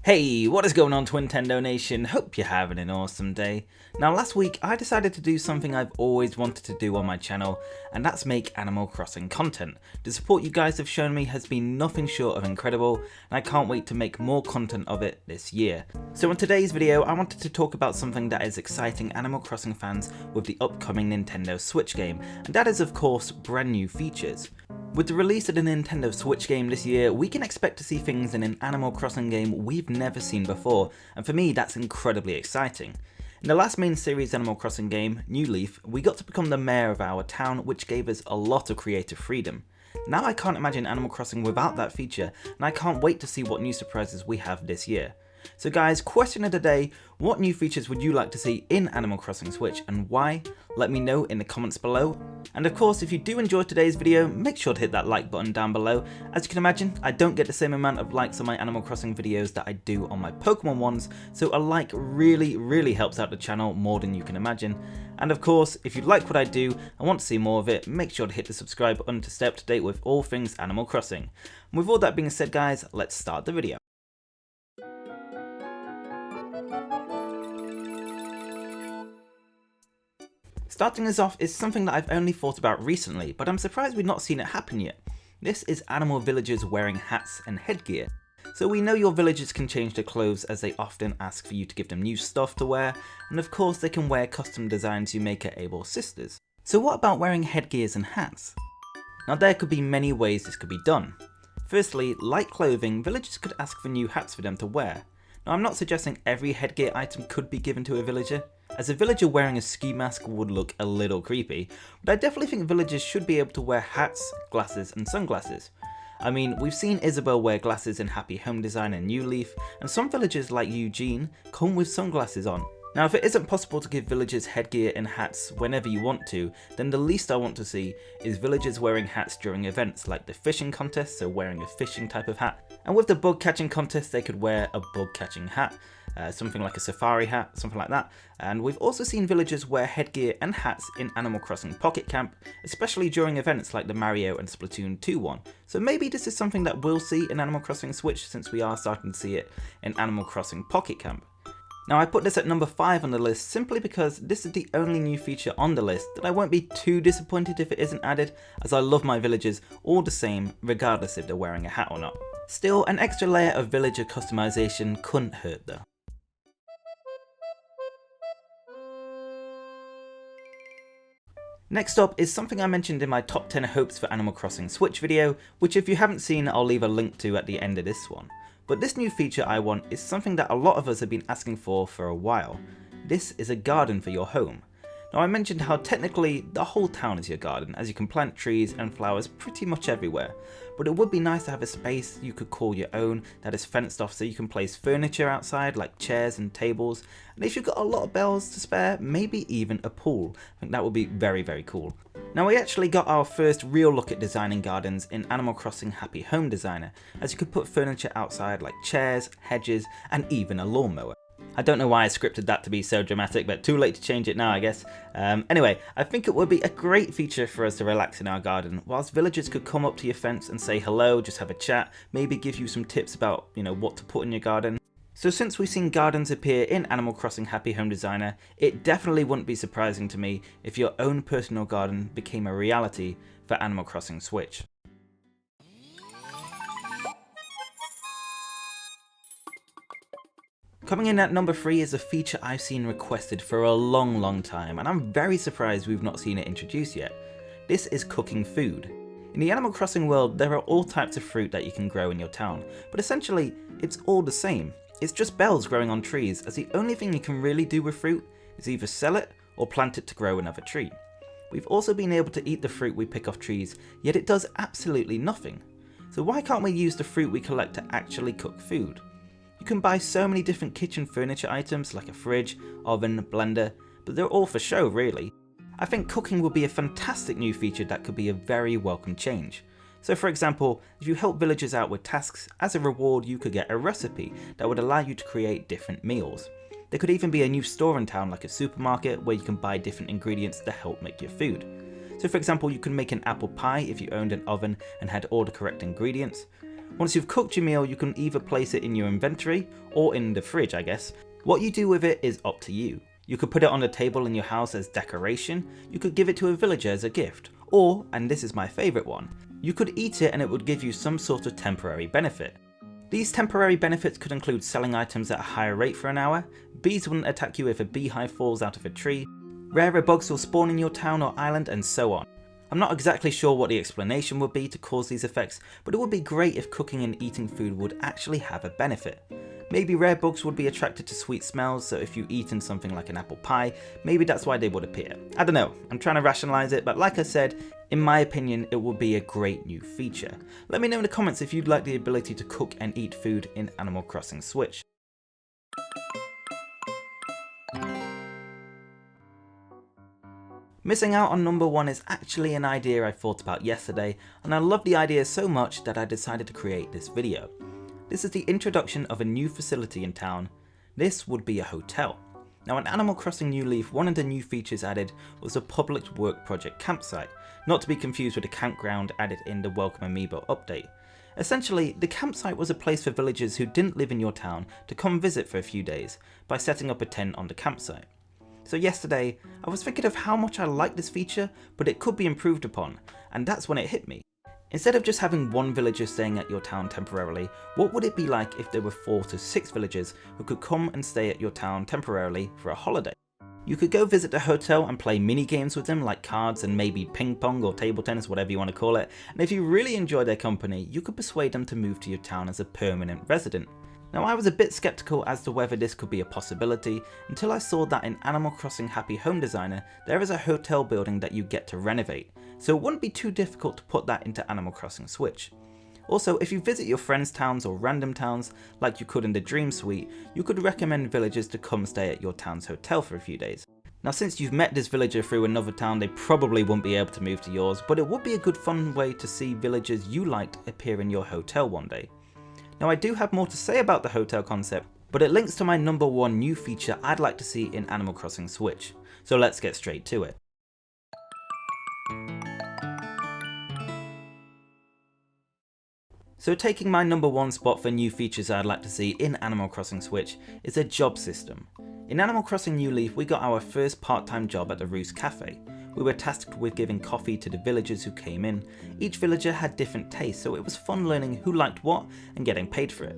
Hey, what is going on, Twintendo Nation? Hope you're having an awesome day. Now, last week I decided to do something I've always wanted to do on my channel, and that's make Animal Crossing content. The support you guys have shown me has been nothing short of incredible, and I can't wait to make more content of it this year. So in today's video, I wanted to talk about something that is exciting Animal Crossing fans with the upcoming Nintendo Switch game, and that is of course brand new features. With the release of the Nintendo Switch game this year, we can expect to see things in an Animal Crossing game we've never seen before, and for me that's incredibly exciting. In the last main series Animal Crossing game, New Leaf, we got to become the mayor of our town, which gave us a lot of creative freedom. Now I can't imagine Animal Crossing without that feature, and I can't wait to see what new surprises we have this year. So guys, question of the day, what new features would you like to see in Animal Crossing Switch and why? Let me know in the comments below. And of course, if you do enjoy today's video, make sure to hit that like button down below. As you can imagine, I don't get the same amount of likes on my Animal Crossing videos that I do on my Pokemon ones, so a like really helps out the channel more than you can imagine. And of course, if you like what I do and want to see more of it, make sure to hit the subscribe button to stay up to date with all things Animal Crossing. And with all that being said guys, let's start the video. Starting us off is something that I've only thought about recently, but I'm surprised we've not seen it happen yet. This is animal villagers wearing hats and headgear. So we know your villagers can change their clothes as they often ask for you to give them new stuff to wear, and of course they can wear custom designs you make at Able Sisters. So what about wearing headgears and hats? Now there could be many ways this could be done. Firstly, like clothing, villagers could ask for new hats for them to wear. Now I'm not suggesting every headgear item could be given to a villager, as a villager wearing a ski mask would look a little creepy, but I definitely think villagers should be able to wear hats, glasses and sunglasses. I mean, we've seen Isabelle wear glasses in Happy Home Design and New Leaf, and some villagers like Eugene come with sunglasses on. Now if it isn't possible to give villagers headgear and hats whenever you want to, then the least I want to see is villagers wearing hats during events like the fishing contest, so wearing a fishing type of hat. And with the bug catching contest they could wear a bug catching hat, something like a safari hat, something like that. And we've also seen villagers wear headgear and hats in Animal Crossing Pocket Camp, especially during events like the Mario and Splatoon 2 one. So maybe this is something that we'll see in Animal Crossing Switch, since we are starting to see it in Animal Crossing Pocket Camp. Now I put this at number 5 on the list simply because this is the only new feature on the list that I won't be too disappointed if it isn't added, as I love my villagers all the same regardless if they're wearing a hat or not. Still, an extra layer of villager customization couldn't hurt though. Next up is something I mentioned in my top 10 hopes for Animal Crossing Switch video, which if you haven't seen I'll leave a link to at the end of this one. But this new feature I want is something that a lot of us have been asking for a while. This is a garden for your home. Now I mentioned how technically the whole town is your garden, as you can plant trees and flowers pretty much everywhere, but it would be nice to have a space you could call your own that is fenced off so you can place furniture outside like chairs and tables, and if you've got a lot of bells to spare, maybe even a pool. I think that would be very cool. Now we actually got our first real look at designing gardens in Animal Crossing Happy Home Designer, as you could put furniture outside like chairs, hedges and even a lawnmower. I don't know why I scripted that to be so dramatic, but too late to change it now I guess. Anyway, I think it would be a great feature for us to relax in our garden, whilst villagers could come up to your fence and say hello, just have a chat, maybe give you some tips about, what to put in your garden. So since we've seen gardens appear in Animal Crossing Happy Home Designer, it definitely wouldn't be surprising to me if your own personal garden became a reality for Animal Crossing Switch. Coming in at number 3 is a feature I've seen requested for a long time, and I'm very surprised we've not seen it introduced yet. This is cooking food. In the Animal Crossing world, there are all types of fruit that you can grow in your town, but essentially, it's all the same. It's just bells growing on trees, as the only thing you can really do with fruit is either sell it or plant it to grow another tree. We've also been able to eat the fruit we pick off trees, yet it does absolutely nothing. So why can't we use the fruit we collect to actually cook food? You can buy so many different kitchen furniture items like a fridge, oven, blender, but they're all for show really. I think cooking would be a fantastic new feature that could be a very welcome change. So for example, if you help villagers out with tasks, as a reward you could get a recipe that would allow you to create different meals. There could even be a new store in town like a supermarket where you can buy different ingredients to help make your food. So for example, you can make an apple pie if you owned an oven and had all the correct ingredients. Once you've cooked your meal, you can either place it in your inventory or in the fridge, I guess. What you do with it is up to you. You could put it on the table in your house as decoration, you could give it to a villager as a gift, or, and this is my favourite one, you could eat it and it would give you some sort of temporary benefit. These temporary benefits could include selling items at a higher rate for an hour, bees wouldn't attack you if a beehive falls out of a tree, rarer bugs will spawn in your town or island, and so on. I'm not exactly sure what the explanation would be to cause these effects, but it would be great if cooking and eating food would actually have a benefit. Maybe rare bugs would be attracted to sweet smells, so if you eat in something like an apple pie, maybe that's why they would appear. I don't know, I'm trying to rationalise it, but like I said, in my opinion, it would be a great new feature. Let me know in the comments if you'd like the ability to cook and eat food in Animal Crossing Switch. Missing out on number 1 is actually an idea I thought about yesterday, and I love the idea so much that I decided to create this video. This is the introduction of a new facility in town. This would be a hotel. Now in Animal Crossing New Leaf, one of the new features added was a public work project campsite, not to be confused with the campground added in the Welcome Amiibo update. Essentially, the campsite was a place for villagers who didn't live in your town to come visit for a few days by setting up a tent on the campsite. So yesterday, I was thinking of how much I like this feature, but it could be improved upon, and that's when it hit me. Instead of just having one villager staying at your town temporarily, what would it be like if there were 4 to 6 villagers who could come and stay at your town temporarily for a holiday? You could go visit the hotel and play mini games with them like cards and maybe ping pong or table tennis, whatever you want to call it, and if you really enjoy their company, you could persuade them to move to your town as a permanent resident. Now I was a bit skeptical as to whether this could be a possibility until I saw that in Animal Crossing Happy Home Designer there is a hotel building that you get to renovate, so it wouldn't be too difficult to put that into Animal Crossing Switch. Also, if you visit your friends' towns or random towns, like you could in the Dream Suite, you could recommend villagers to come stay at your town's hotel for a few days. Now since you've met this villager through another town, they probably won't be able to move to yours, but it would be a good fun way to see villagers you liked appear in your hotel one day. Now I do have more to say about the hotel concept, but it links to my number 1 new feature I'd like to see in Animal Crossing Switch. So let's get straight to it. So taking my number 1 spot for new features I'd like to see in Animal Crossing Switch is a job system. In Animal Crossing New Leaf we got our first part-time job at the Roost Cafe. We were tasked with giving coffee to the villagers who came in. Each villager had different tastes, so it was fun learning who liked what and getting paid for it.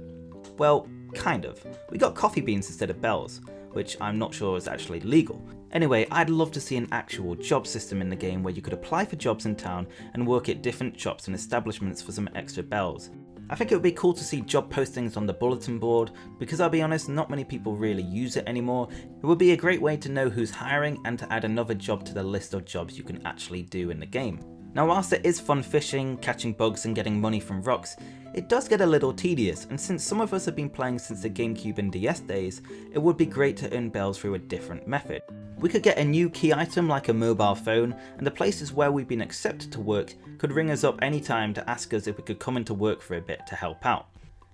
Well, kind of. We got coffee beans instead of bells, which I'm not sure is actually legal. Anyway, I'd love to see an actual job system in the game where you could apply for jobs in town and work at different shops and establishments for some extra bells. I think it would be cool to see job postings on the bulletin board, because I'll be honest, not many people really use it anymore. It would be a great way to know who's hiring and to add another job to the list of jobs you can actually do in the game. Now whilst it is fun fishing, catching bugs and getting money from rocks, it does get a little tedious, and since some of us have been playing since the GameCube and DS days, it would be great to earn bells through a different method. We could get a new key item like a mobile phone, and the places where we've been accepted to work could ring us up anytime to ask us if we could come into work for a bit to help out.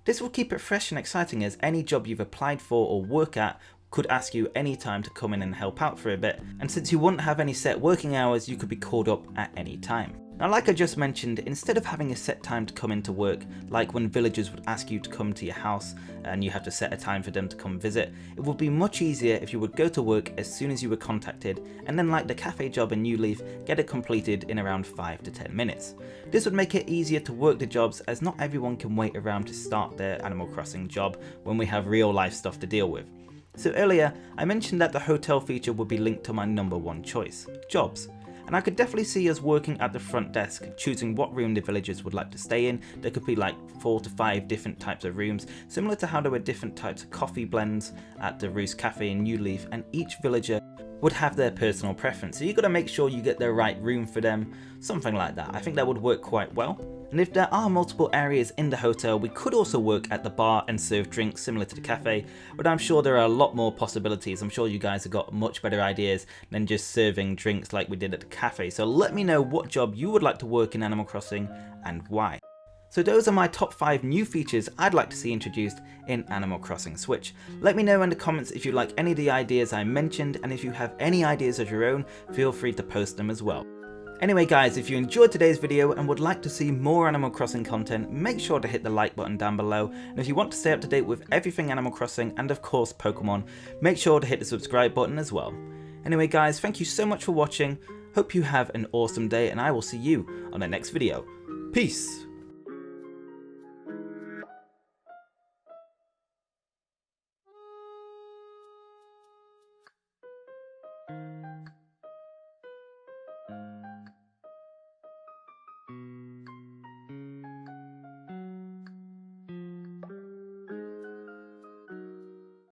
This will keep it fresh and exciting, as any job you've applied for or work at could ask you any time to come in and help out for a bit, and since you wouldn't have any set working hours, you could be called up at any time. Now like I just mentioned, instead of having a set time to come into work, like when villagers would ask you to come to your house and you have to set a time for them to come visit, it would be much easier if you would go to work as soon as you were contacted, and then like the cafe job in New Leaf, get it completed in around 5 to 10 minutes. This would make it easier to work the jobs, as not everyone can wait around to start their Animal Crossing job when we have real life stuff to deal with. So earlier, I mentioned that the hotel feature would be linked to my number 1 choice, jobs. And I could definitely see us working at the front desk, choosing what room the villagers would like to stay in. There could be like 4 to 5 different types of rooms, similar to how there were different types of coffee blends at the Roost Cafe in New Leaf, and each villager would have their personal preference. So you got to make sure you get the right room for them, something like that. I think that would work quite well. And if there are multiple areas in the hotel, we could also work at the bar and serve drinks similar to the cafe, but I'm sure there are a lot more possibilities. I'm sure you guys have got much better ideas than just serving drinks like we did at the cafe. So let me know what job you would like to work in Animal Crossing and why. So those are my top 5 new features I'd like to see introduced in Animal Crossing Switch. Let me know in the comments if you like any of the ideas I mentioned, and if you have any ideas of your own, feel free to post them as well. Anyway guys, if you enjoyed today's video and would like to see more Animal Crossing content, make sure to hit the like button down below, and if you want to stay up to date with everything Animal Crossing and of course Pokemon, make sure to hit the subscribe button as well. Anyway guys, thank you so much for watching, hope you have an awesome day, and I will see you on the next video. Peace!